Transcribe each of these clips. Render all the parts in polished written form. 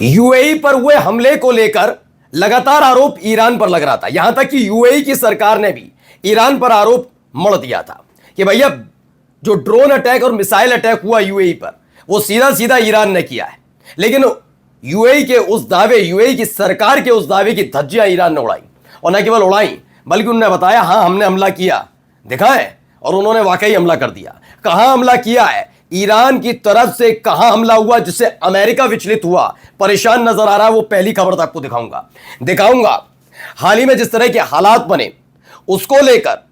UAE पर हुए हमले को लेकर लगातार आरोप ईरान पर लग रहा था। यहां तक कि यूएई की सरकार ने भी ईरान पर आरोप मढ़ दिया था कि भैया जो ड्रोन अटैक और मिसाइल अटैक हुआ यूएई पर वो सीधा सीधा ईरान ने किया है। लेकिन यूएई के उस दावे, यूएई की सरकार के उस दावे की धज्जियां ईरान ने उड़ाई, और न केवल उड़ाई बल्कि उन्होंने बताया हां हमने हमला किया, दिखा है, और उन्होंने वाकई हमला कर दिया। कहां हमला किया है, ईरान की तरफ से कहां हमला हुआ जिससे अमेरिका विचलित हुआ, परेशान नजर आ रहा है, वो पहली खबर आपको दिखाऊंगा। हाल ही में जिस तरह के हालात बने उसको लेकर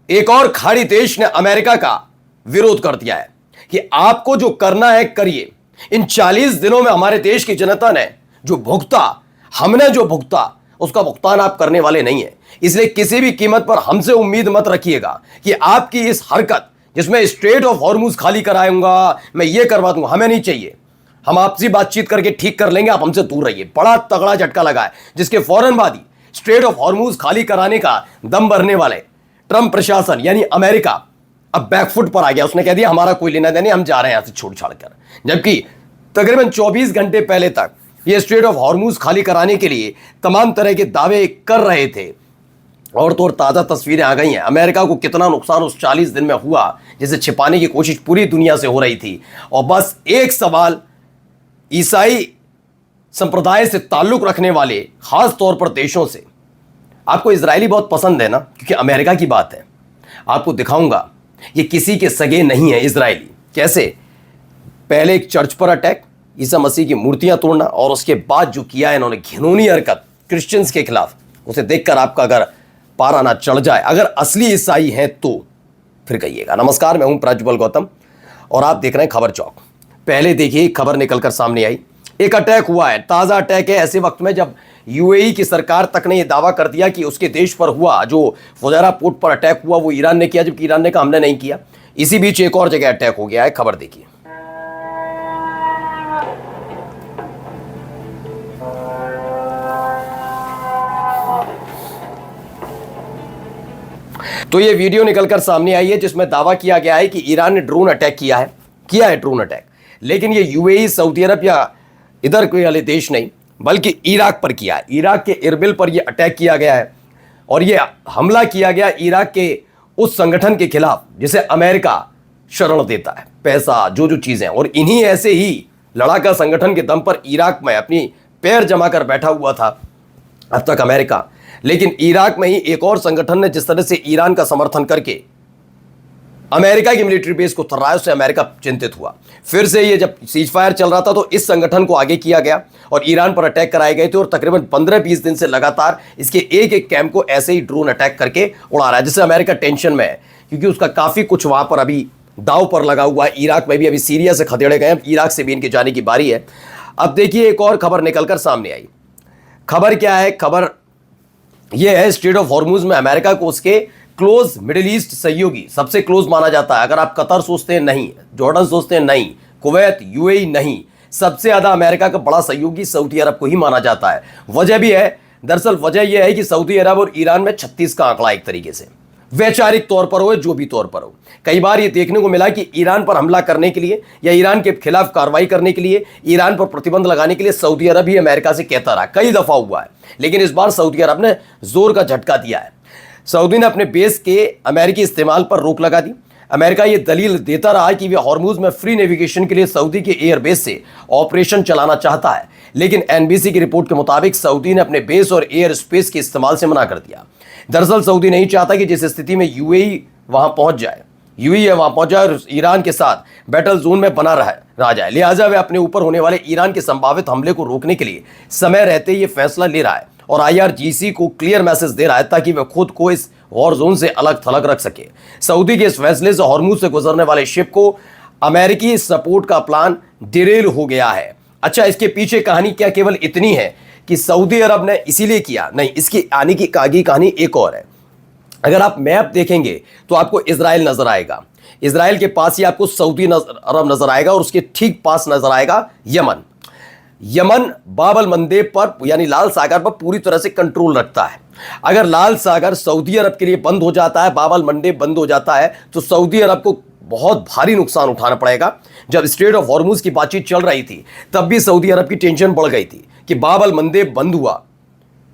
एक और खाड़ी देश ने अमेरिका का विरोध कर दिया है कि आपको जो करना है करिए। इन 40 दिनों में हमारे देश की जनता ने जो भुगता, हमने जो भुगता, उसका भुगतान आप करने वाले नहीं है। इसलिए किसी भी कीमत पर हमसे उम्मीद मत रखिएगा कि आपकी इस हरकत जिसमें स्ट्रेट ऑफ हॉर्मुज खाली कराऊंगा, मैं ये करवा दूंगा, हमें नहीं चाहिए। हम आपसी बातचीत करके ठीक कर लेंगे, आप हमसे दूर रहिए। बड़ा तगड़ा झटका लगा है जिसके फौरन बाद ही स्ट्रेट ऑफ हॉर्मुज खाली कराने का दम भरने वाले ट्रंप प्रशासन यानी अमेरिका अब बैकफुट पर आ गया। उसने कह दिया हमारा कोई लेना देना नहीं, हम जा रहे हैं यहां से छोड़ छाड़ कर। जबकि तकरीबन 24 घंटे पहले तक ये स्ट्रेट ऑफ हॉर्मुज खाली कराने के लिए तमाम तरह के दावे कर रहे थे। और तो और ताज़ा तस्वीरें आ गई हैं अमेरिका को कितना नुकसान उस 40 दिन में हुआ जिसे छिपाने की कोशिश पूरी दुनिया से हो रही थी। और बस एक सवाल, ईसाई संप्रदाय से ताल्लुक रखने वाले खास तौर पर देशों से, आपको इजरायली बहुत पसंद है ना, क्योंकि अमेरिका की बात है। आपको दिखाऊंगा ये किसी के सगे नहीं है इजरायली। कैसे? पहले एक चर्च पर अटैक, ईसा मसीह की मूर्तियां तोड़ना, और उसके बाद जो किया है इन्होंने घिनौनी हरकत क्रिश्चियंस के खिलाफ, उसे देखकर आपका अगर पारा ना चढ़ जाए, अगर असली ईसाई हैं तो फिर कहिएगा। नमस्कार, मैं हूं प्रज्वल गौतम और आप देख रहे हैं खबर चौक। पहले देखिए खबर निकलकर सामने आई, एक अटैक हुआ है, ताज़ा अटैक है ऐसे वक्त में जब यूएई की सरकार तक ने यह दावा कर दिया कि उसके देश पर हुआ, जो फुजैरा पोर्ट पर अटैक हुआ वो ईरान ने किया, जबकि ईरान ने कहा हमने नहीं किया। इसी बीच एक और जगह अटैक हो गया है, खबर देखिए। तो ये वीडियो निकलकर सामने आई है जिसमें दावा किया गया है कि ईरान ने ड्रोन अटैक किया है ड्रोन अटैक। लेकिन ये यूएई, सऊदी अरब या इधर कोई वाले देश नहीं, बल्कि इराक पर किया है। इराक के इरबिल पर यह अटैक किया गया है और यह हमला किया गया इराक के उस संगठन के खिलाफ जिसे अमेरिका शरण देता है, पैसा, जो जो चीजें। और इन्हीं ऐसे ही लड़ाका संगठन के दम पर इराक में अपनी पैर जमा कर बैठा हुआ था अब तक अमेरिका। लेकिन इराक में ही एक और संगठन ने जिस तरह से ईरान का समर्थन करके अमेरिका की मिलिट्री बेस को थर्राया, उससे अमेरिका चिंतित हुआ। फिर से ये जब सीज फायर चल रहा था तो इस संगठन को आगे किया गया और ईरान पर अटैक कराए गए थे। और तकरीबन 15-20 दिन से लगातार इसके एक एक कैंप को ऐसे ही ड्रोन अटैक करके उड़ा रहा है, जिससे अमेरिका टेंशन में है, क्योंकि उसका काफ़ी कुछ वहाँ पर अभी दाव पर लगा हुआ है। इराक में भी अभी सीरिया से खदेड़े गए हैं, इराक से भी इनके जाने की बारी है। अब देखिए एक और खबर निकलकर सामने आई। खबर क्या है? खबर यह है स्ट्रेट ऑफ हॉर्मुज में अमेरिका को उसके क्लोज मिडिल ईस्ट सहयोगी सबसे क्लोज माना जाता है। अगर आप कतर सोचते हैं नहीं, जॉर्डन सोचते हैं नहीं, कुवैत, यूएई नहीं, सबसे ज्यादा अमेरिका का बड़ा सहयोगी सऊदी अरब को ही माना जाता है। वजह भी है, दरअसल वजह यह है कि सऊदी अरब और ईरान में 36 का आंकड़ा, एक तरीके से वैचारिक तौर पर हो, जो भी तौर पर हो। कई बार यह देखने को मिला कि ईरान पर हमला करने के लिए या ईरान के खिलाफ कार्रवाई करने के लिए, ईरान पर प्रतिबंध लगाने के लिए सऊदी अरब ही अमेरिका से कहता रहा, कई दफा हुआ है। लेकिन इस बार सऊदी अरब ने जोर का झटका दिया है। सऊदी ने अपने बेस के अमेरिकी इस्तेमाल पर रोक लगा दी। अमेरिका ये दलील देता रहा कि वह हॉर्मुज में फ्री नेविगेशन के लिए सऊदी के एयरबेस से ऑपरेशन चलाना चाहता है। लेकिन एनबीसी की रिपोर्ट के मुताबिक सऊदी ने अपने बेस और एयर स्पेस के इस्तेमाल से मना कर दिया। दरअसल सऊदी नहीं चाहता कि जिस स्थिति में यूएई वहां पहुंच जाए, और ईरान के साथ बैटल जोन में बना रह जाए, लिहाजा वह अपने ऊपर होने वाले ईरान के संभावित हमले को रोकने के लिए समय रहते ये फैसला ले रहा है और आईआरजीसी को क्लियर मैसेज दे रहा है ताकि वह खुद को इस वॉर जोन से अलग थलग रख सके। सऊदी के इस फैसले से हॉर्मुज से गुजरने वाले शिप को अमेरिकी सपोर्ट का प्लान डिरेल हो गया है। अच्छा, इसके पीछे कहानी क्या केवल इतनी है कि सऊदी अरब ने इसीलिए किया? नहीं, इसकी आने की आगे कहानी एक और है। अगर आप मैप देखेंगे तो आपको इजराइल नजर आएगा, इजराइल के पास ही आपको सऊदी अरब नजर आएगा और उसके ठीक पास नजर आएगा यमन। यमन बाब मंदेब पर यानी लाल सागर पर पूरी तरह से कंट्रोल रखता है। अगर लाल सागर सऊदी अरब के लिए बंद हो जाता है, बाब मंडेब बंद हो जाता है, तो सऊदी अरब को बहुत भारी नुकसान उठाना पड़ेगा, जब स्ट्रेट ऑफ हॉर्मुज की बातचीत चल रही थी तब भी सऊदी अरब की टेंशन बढ़ गई थी कि बाब अल मंदेब बंद हुआ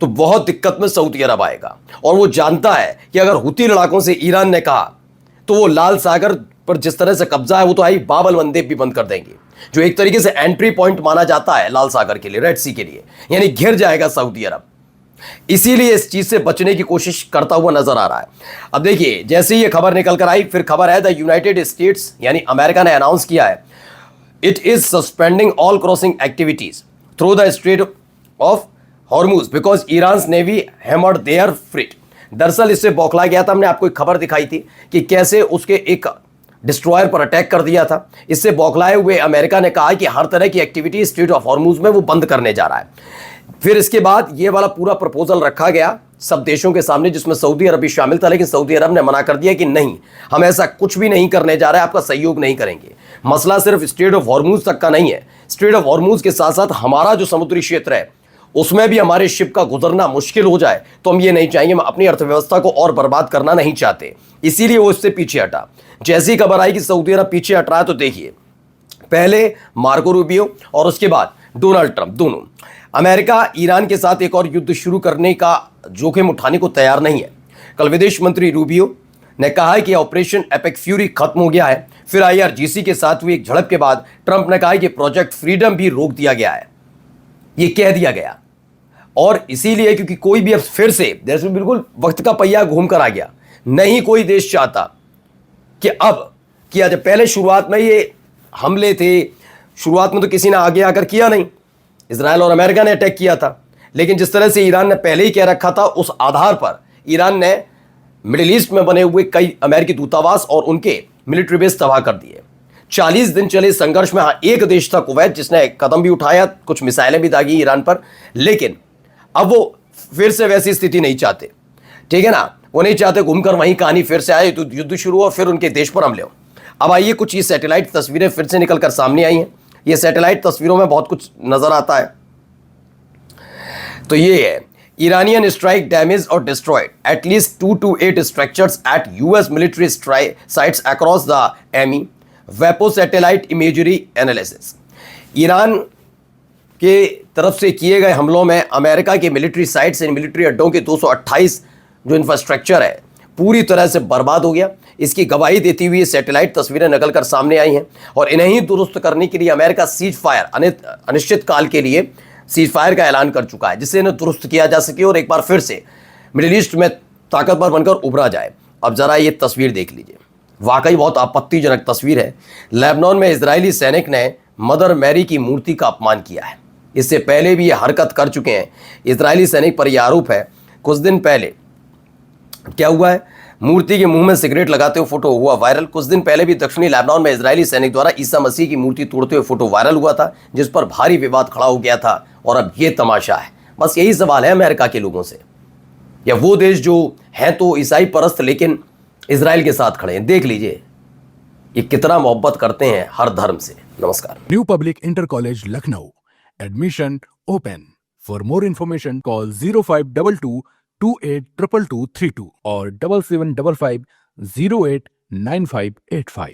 तो बहुत दिक्कत में सऊदी अरब आएगा। और वो जानता है कि अगर हुती लड़ाकों से ईरान ने कहा तो वो लाल सागर पर जिस तरह से कब्जा है वो तो आई बाब अल मंदेब भी बंद कर देंगे, जो एक तरीके से एंट्री पॉइंट माना जाता है लाल सागर के लिए, रेड सी के लिए, यानी घिर जाएगा सऊदी अरब। इसीलिए इस चीज से बचने की कोशिश करता हुआ नजर आ रहा है। अब देखिए, जैसे ही ये खबर निकल कर आई, फिर खबर है द यूनाइटेड स्टेट्स यानी अमेरिका ने अनाउंस किया है it is suspending all crossing activities through the strait of Hormuz because Iran navy hammered their fleet. दरअसल इससे बौखला गया था, हमने आपको एक खबर दिखाई थी कि कैसे उसके एक डिस्ट्रॉयर पर अटैक कर दिया था। इससे बौखलाए हुए अमेरिका ने कहा कि हर तरह की एक्टिविटी स्ट्रेट ऑफ हॉर्मुज में वो बंद करने जा रहा है। फिर इसके बाद ये वाला पूरा प्रपोजल रखा गया सब देशों के सामने, जिसमें सऊदी अरब भी शामिल था, लेकिन सऊदी अरब ने मना कर दिया कि नहीं, हम ऐसा कुछ भी नहीं करने जा रहे हैं, आपका सहयोग नहीं करेंगे। मसला सिर्फ स्ट्रेट ऑफ हॉर्मुज तक का नहीं है, स्ट्रेट ऑफ हॉर्मुज के साथ साथ हमारा जो समुद्री क्षेत्र है उसमें भी हमारे शिप का गुजरना मुश्किल हो जाए तो हम ये नहीं चाहेंगे, हम अपनी अर्थव्यवस्था को और बर्बाद करना नहीं चाहते, इसीलिए वो इससे पीछे हटा। जैसी खबर आई कि सऊदी अरब पीछे हट रहा है तो देखिए, पहले मार्को रूबियो और उसके बाद डोनाल्ड ट्रंप दोनों, अमेरिका ईरान के साथ एक और युद्ध शुरू करने का जोखिम उठाने को तैयार नहीं है। कल विदेश मंत्री रूबियो ने कहा है कि ऑपरेशन एपिक फ्यूरी खत्म हो गया है। फिर IRGC के साथ हुई एक झड़प के बाद ट्रंप ने कहा कि प्रोजेक्ट फ्रीडम भी रोक दिया गया है, ये कह दिया गया। और इसीलिए क्योंकि कोई भी अब फिर से जैसे बिल्कुल वक्त का पहिया घूम कर आ गया, नहीं कोई देश चाहता कि अब किया जाए। पहले शुरुआत में ये हमले थे, शुरुआत में तो किसी ने आगे आकर किया नहीं, इजराइल और अमेरिका ने अटैक किया था, लेकिन जिस तरह से ईरान ने पहले ही कह रखा था उस आधार पर ईरान ने मिडिल ईस्ट में बने हुए कई अमेरिकी दूतावास और उनके मिलिट्री बेस तबाह कर दिए। 40 दिन चले संघर्ष में एक देश था कुवैत जिसने कदम भी उठाया, कुछ मिसाइलें भी दागी ईरान पर, लेकिन अब वो फिर से वैसी स्थिति नहीं चाहते, ठीक है ना, वो नहीं चाहते घूमकर वहीं कहानी फिर से आए तो युद्ध शुरू हो और फिर उनके देश पर हमले हो। अब आइए कुछ ये सैटेलाइट तस्वीरें फिर से निकलकर सामने आई हैं। ये सैटेलाइट तस्वीरों में बहुत कुछ नजर आता है। तो ये है ईरानियन स्ट्राइक डैमेज और destroyed at least 2 to 8 structures at US military sites across the एमी वेपो सैटेलाइट इमेजरी एनालिसिस। ईरान के तरफ से किए गए हमलों में अमेरिका के मिलिट्री साइट्स यानी मिलिट्री अड्डों के 228 जो इंफ्रास्ट्रक्चर है पूरी तरह से बर्बाद हो गया। इसकी गवाही देती हुई सैटेलाइट तस्वीरें निकलकर सामने आई हैं और इन्हें ही दुरुस्त करने के लिए अमेरिका सीज फायर अनिश्चित काल के लिए सीज फायर का ऐलान कर चुका है, जिससे इन्हें दुरुस्त किया जा सके और एक बार फिर से मिडिल ईस्ट में ताकतवर बनकर उभरा जाए। अब जरा ये तस्वीर देख लीजिए, वाकई बहुत आपत्तिजनक तस्वीर है। लेबनान में इजरायली सैनिक ने मदर मैरी की मूर्ति का अपमान किया है। इससे पहले भी ये हरकत कर चुके हैं इजरायली सैनिक पर यह आरोप है। कुछ दिन पहले क्या हुआ है, मूर्ति के मुंह में सिगरेट लगाते हुए फोटो हुआ वायरल। कुछ दिन पहले भी दक्षिणी लेबनान में इजरायली सैनिक द्वारा ईसा मसीह की मूर्ति तोड़ते हुए फोटो वायरल हुआ था, जिस पर भारी विवाद खड़ा हो गया था। और अब ये तमाशा है। बस यही सवाल है अमेरिका के लोगों से, या वो देश जो हैं तो ईसाई परस्त लेकिन इजराइल के साथ खड़े हैं। देख लीजिए ये कितना मोहब्बत करते हैं हर धर्म से। नमस्कार। New public inter college Lucknow, admission open. For more information call 0522 282232 और 7755 089585।